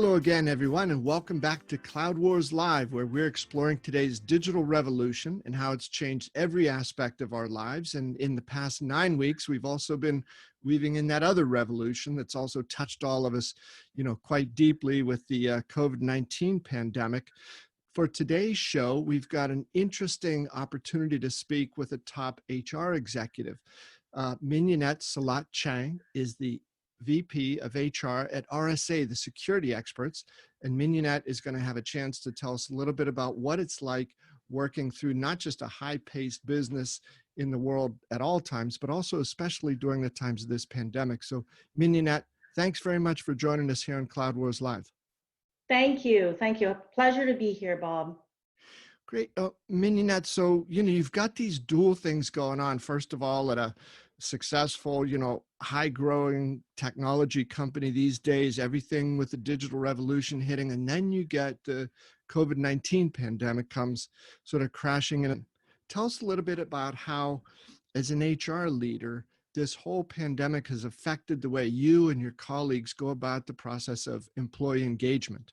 Hello again, everyone, and welcome back to Cloud Wars Live, where we're exploring today's digital revolution and how it's changed every aspect of our lives. And in the past 9 weeks, we've also been weaving in that other revolution that's also touched all of us, quite deeply with the COVID-19 pandemic. For today's show, we've got an interesting opportunity to speak with a top HR executive. Mignonette Salat Chang is the VP of HR at RSA, the security experts. And Mignonette is going to have a chance to tell us a little bit about what it's like working through not just a high-paced business in the world at all times, but also especially during the times of this pandemic. So Mignonette, thanks very much for joining us here on Cloud Wars Live. Thank you. Thank you. A pleasure to be here, Bob. Great. Mignonette, so, you've got these dual things going on. First of all, at a successful, high-growing technology company these days, everything with the digital revolution hitting, and then you get the COVID-19 pandemic comes sort of crashing in. Tell us a little bit about how, as an HR leader, this whole pandemic has affected the way you and your colleagues go about the process of employee engagement.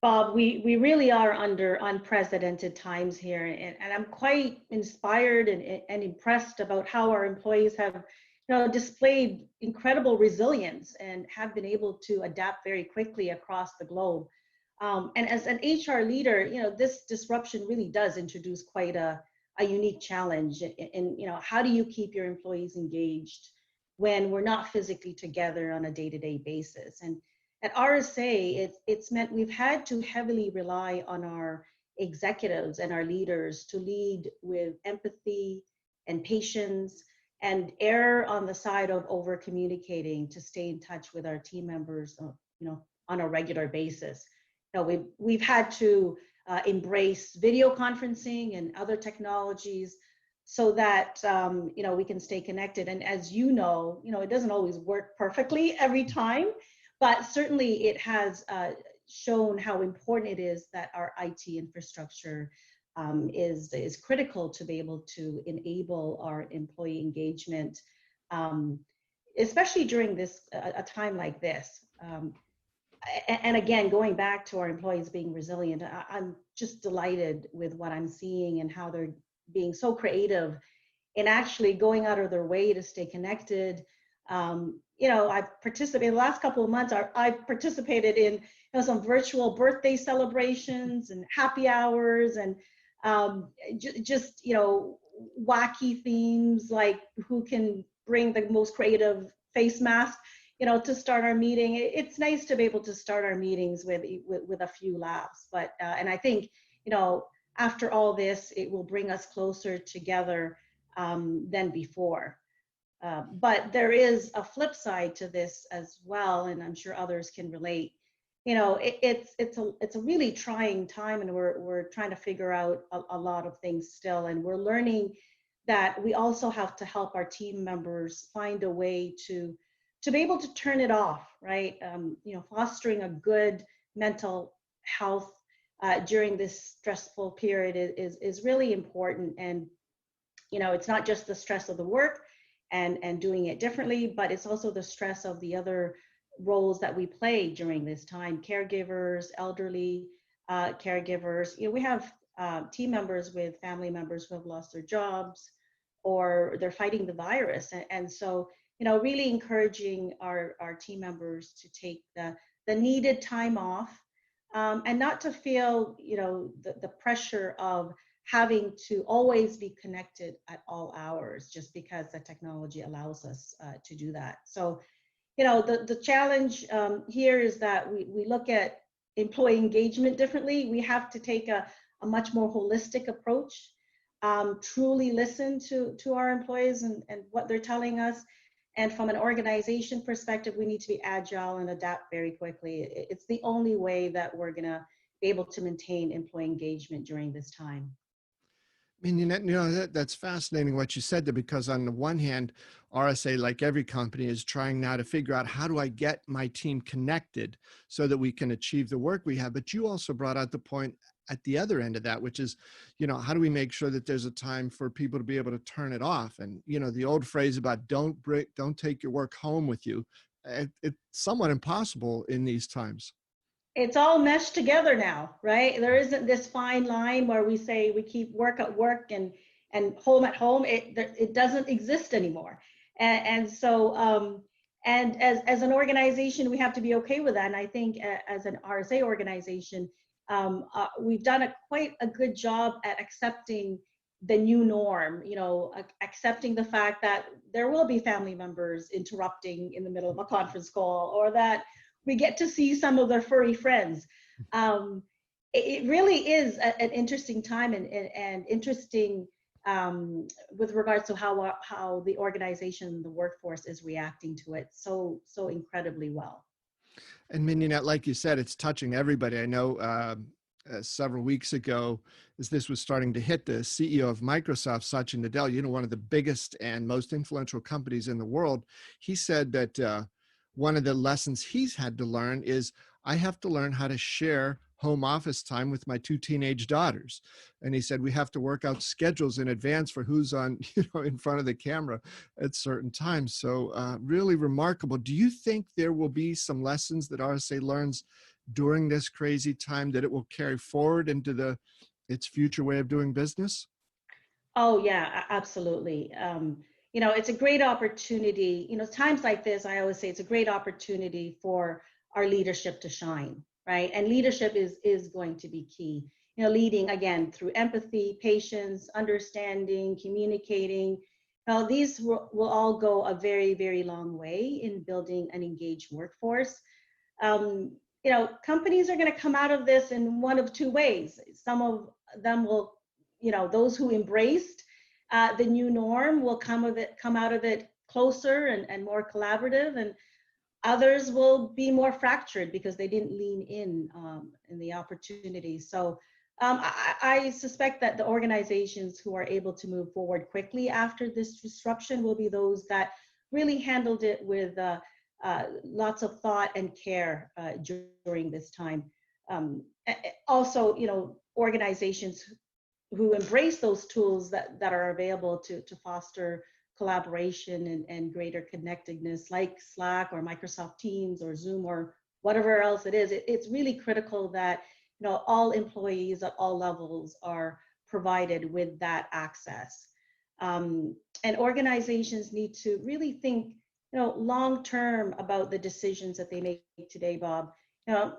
Bob, we really are under unprecedented times here, and I'm quite inspired and impressed about how our employees have displayed incredible resilience and have been able to adapt very quickly across the globe. And as an HR leader, this disruption really does introduce quite a unique challenge. And how do you keep your employees engaged when we're not physically together on a day-to-day basis? And at RSA, it's meant we've had to heavily rely on our executives and our leaders to lead with empathy and patience and err on the side of over communicating to stay in touch with our team members, on a regular basis. We've had to embrace video conferencing and other technologies so that we can stay connected. And as it doesn't always work perfectly every time. But certainly it has shown how important it is that our IT infrastructure is critical to be able to enable our employee engagement, especially during a time like this. And again, going back to our employees being resilient, I'm just delighted with what I'm seeing and how they're being so creative in actually going out of their way to stay connected. I've participated the last couple of months. I've participated in some virtual birthday celebrations and happy hours and just wacky themes like who can bring the most creative face mask to start our meeting. It's nice to be able to start our meetings with a few laughs. But and I think after all this, it will bring us closer together than before. But there is a flip side to this as well, and I'm sure others can relate. It's a really trying time, and we're trying to figure out a lot of things still, and we're learning that we also have to help our team members find a way to be able to turn it off, right? Fostering a good mental health during this stressful period is really important, and it's not just the stress of the work and doing it differently, but it's also the stress of the other roles that we play during this time. Caregivers, elderly caregivers. We have team members with family members who have lost their jobs or they're fighting the virus. And so, really encouraging our team members to take the needed time off and not to feel, the pressure of having to always be connected at all hours just because the technology allows us to do that. So, the challenge here is that we look at employee engagement differently. We have to take a much more holistic approach, truly listen to our employees and what they're telling us. And from an organization perspective, we need to be agile and adapt very quickly. It's the only way that we're gonna be able to maintain employee engagement during this time. That's fascinating what you said there, because on the one hand, RSA, like every company, is trying now to figure out how do I get my team connected so that we can achieve the work we have. But you also brought out the point at the other end of that, which is, how do we make sure that there's a time for people to be able to turn it off? And, the old phrase about don't take your work home with you. it's somewhat impossible in these times. It's all meshed together now, right? There isn't this fine line where we say we keep work at work and home at home. It doesn't exist anymore. And so and as an organization, we have to be okay with that. And I think as an RSA organization, we've done quite a good job at accepting the new norm, accepting the fact that there will be family members interrupting in the middle of a conference call, or that we get to see some of their furry friends. It really is an interesting time and interesting with regards to how the organization, the workforce is reacting to it so incredibly well. And Mignonette, like you said, it's touching everybody. I know several weeks ago, as this was starting to hit, the CEO of Microsoft, Satya Nadella, one of the biggest and most influential companies in the world, he said that one of the lessons he's had to learn is, I have to learn how to share home office time with my 2 teenage daughters. And he said, we have to work out schedules in advance for who's on, in front of the camera at certain times. So really remarkable. Do you think there will be some lessons that RSA learns during this crazy time that it will carry forward into its future way of doing business? Oh yeah, absolutely. It's a great opportunity. Times like this, I always say it's a great opportunity for our leadership to shine, right? And leadership is going to be key. Leading again through empathy, patience, understanding, communicating. Now, these will all go a very, very long way in building an engaged workforce. Companies are going to come out of this in one of two ways. Some of them will, those who embraced the new norm will come out of it closer and more collaborative, and others will be more fractured because they didn't lean in the opportunity. So I suspect that the organizations who are able to move forward quickly after this disruption will be those that really handled it with lots of thought and care during this time. Also, organizations who embrace those tools that are available to foster collaboration and greater connectedness, like Slack or Microsoft Teams or Zoom or whatever else it is. It's really critical that all employees at all levels are provided with that access. And organizations need to really think long term about the decisions that they make today, Bob.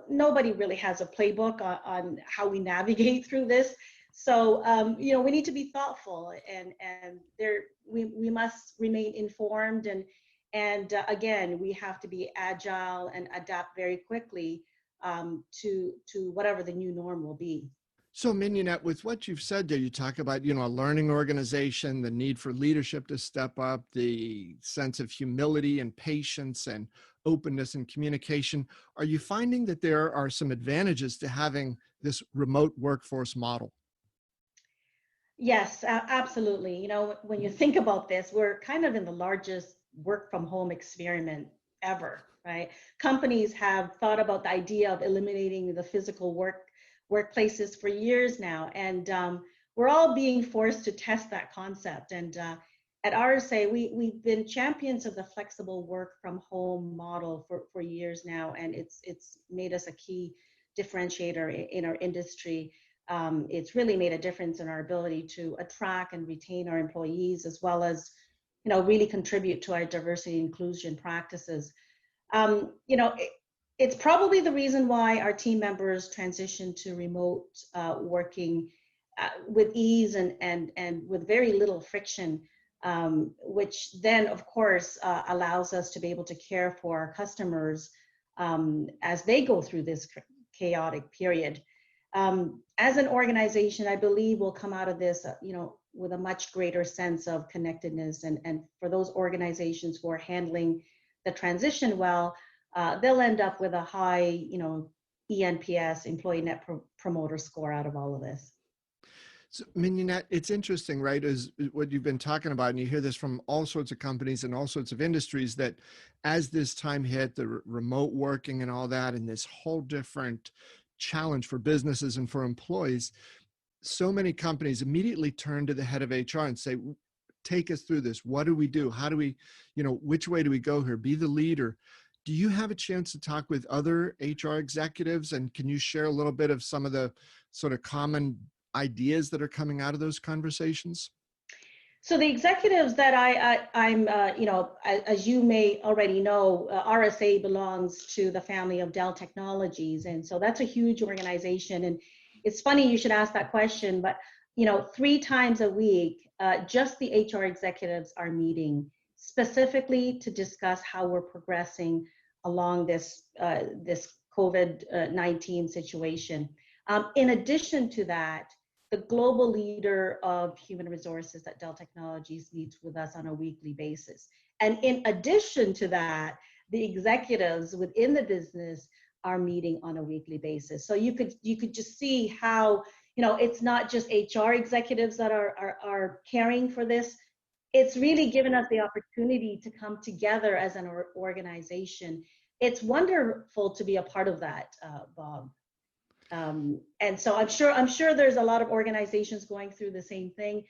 Nobody really has a playbook on how we navigate through this. So, we need to be thoughtful, and we must remain informed, and again, we have to be agile and adapt very quickly to whatever the new norm will be. So Mignonette, with what you've said there, you talk about, a learning organization, the need for leadership to step up, the sense of humility and patience and openness and communication. Are you finding that there are some advantages to having this remote workforce model? Yes, absolutely. When you think about this, we're kind of in the largest work from home experiment ever, right? Companies have thought about the idea of eliminating the physical workplaces for years now, and we're all being forced to test that concept. And at RSA, we've been champions of the flexible work from home model for years now, and it's made us a key differentiator in our industry. It's really made a difference in our ability to attract and retain our employees, as well as, really contribute to our diversity and inclusion practices. It's probably the reason why our team members transition to remote working with ease and with very little friction, which then, of course, allows us to be able to care for our customers as they go through this chaotic period. As an organization, I believe we'll come out of this, with a much greater sense of connectedness. And for those organizations who are handling the transition well, they'll end up with a high, ENPS, Employee Net Promoter Score, out of all of this. So, Mignonette, it's interesting, right, is what you've been talking about, and you hear this from all sorts of companies and all sorts of industries, that as this time hit, the remote working and all that, and this whole different challenge for businesses and for employees, so many companies immediately turn to the head of HR and say, take us through this. What do we do? How do we, which way do we go here? Be the leader. Do you have a chance to talk with other HR executives, and can you share a little bit of some of the sort of common ideas that are coming out of those conversations? So the executives that I'm, as you may already know, RSA belongs to the family of Dell Technologies, and so that's a huge organization. And it's funny you should ask that question, but 3 times a week, just the HR executives are meeting specifically to discuss how we're progressing along this COVID-19 situation. In addition to that, the global leader of human resources at Dell Technologies meets with us on a weekly basis. And in addition to that, the executives within the business are meeting on a weekly basis. So you could just see how, it's not just HR executives that are caring for this. It's really given us the opportunity to come together as an organization. It's wonderful to be a part of that, Bob. And so I'm sure there's a lot of organizations going through the same thing.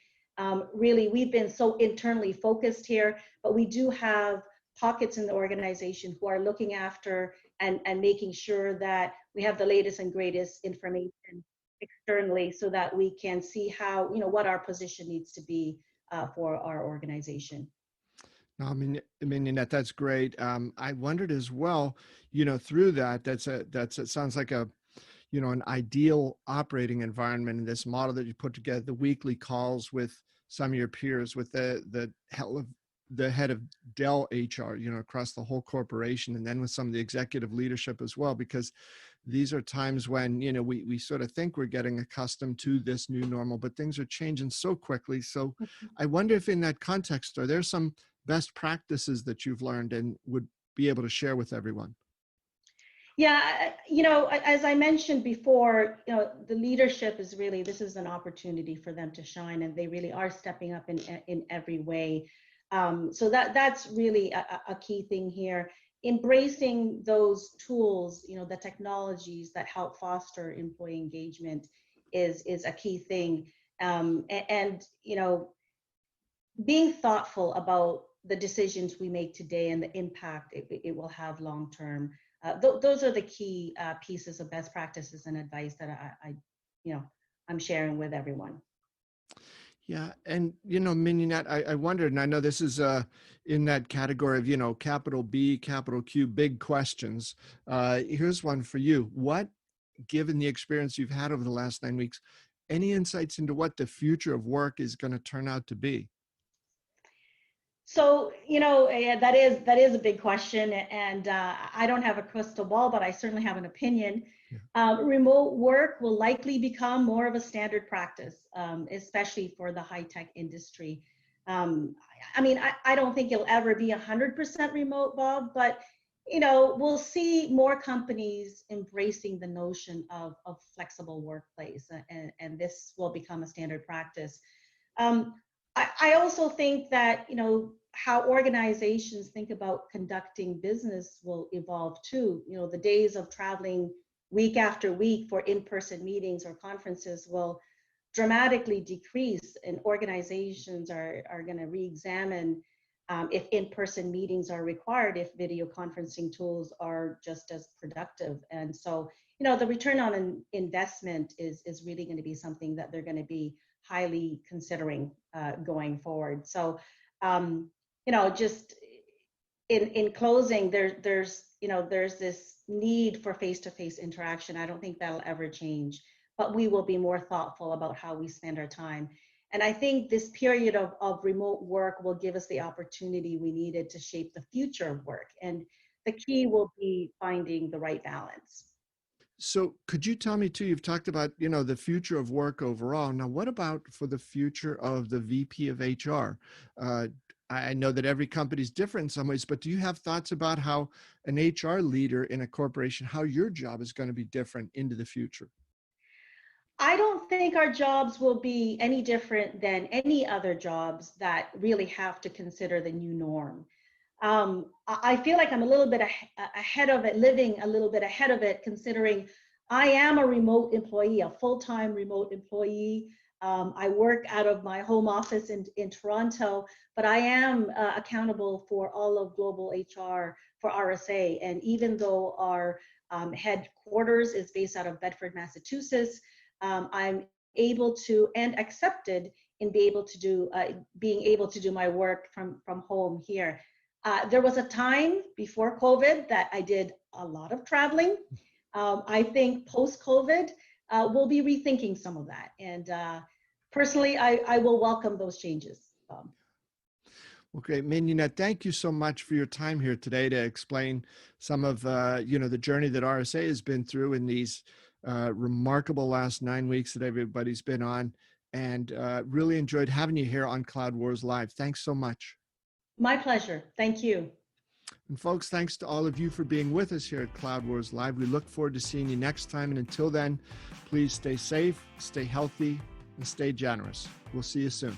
Really, we've been so internally focused here, but we do have pockets in the organization who are looking after and making sure that we have the latest and greatest information externally so that we can see how, what our position needs to be for our organization. No, Mignonette, that's great. I wondered as well, through that, it sounds like an ideal operating environment in this model that you put together, the weekly calls with some of your peers, with the head of Dell HR, across the whole corporation, and then with some of the executive leadership as well, because these are times when, we sort of think we're getting accustomed to this new normal, but things are changing so quickly. So I wonder if in that context, are there some best practices that you've learned and would be able to share with everyone? Yeah, as I mentioned before, the leadership is really, this is an opportunity for them to shine, and they really are stepping up in every way. So that's really a key thing here. Embracing those tools, the technologies that help foster employee engagement is a key thing. And being thoughtful about the decisions we make today and the impact it will have long term. Those are the key pieces of best practices and advice that I'm sharing with everyone. Yeah. And, Mignonette, I wondered, and I know this is in that category of, capital B, capital Q, big questions. Here's one for you. What, given the experience you've had over the last 9 weeks, any insights into what the future of work is going to turn out to be? So, that is a big question, and I don't have a crystal ball, but I certainly have an opinion. Yeah. Remote work will likely become more of a standard practice, especially for the high-tech industry. I don't think it'll ever be 100% remote, Bob, but we'll see more companies embracing the notion of flexible workplace, and this will become a standard practice. I also think that, how organizations think about conducting business will evolve too. The days of traveling week after week for in-person meetings or conferences will dramatically decrease, and organizations are going to re-examine if in-person meetings are required, if video conferencing tools are just as productive. And so, the return on investment is really going to be something that they're going to be highly considering going forward. So, just in closing, there's this need for face-to-face interaction. I don't think that'll ever change, but we will be more thoughtful about how we spend our time. And I think this period of remote work will give us the opportunity we needed to shape the future of work. And the key will be finding the right balance. So could you tell me too, you've talked about, the future of work overall. Now, what about for the future of the VP of HR? I know that every company is different in some ways, but do you have thoughts about how an HR leader in a corporation, how your job is going to be different into the future? I don't think our jobs will be any different than any other jobs that really have to consider the new norm. I feel like I'm a little bit ahead of it, living a little bit ahead of it, considering I am a remote employee, a full-time remote employee. I work out of my home office in Toronto, but I am accountable for all of global HR for RSA. And even though our headquarters is based out of Bedford, Massachusetts, I'm able to and accepted in being able to do my work from home here. There was a time before COVID that I did a lot of traveling. I think post-COVID, we'll be rethinking some of that. And personally, I will welcome those changes. Well, great. Mignonette, thank you so much for your time here today to explain some of the journey that RSA has been through in these remarkable last 9 weeks that everybody's been on, and really enjoyed having you here on Cloud Wars Live. Thanks so much. My pleasure. Thank you. And folks, thanks to all of you for being with us here at Cloud Wars Live. We look forward to seeing you next time. And until then, please stay safe, stay healthy, and stay generous. We'll see you soon.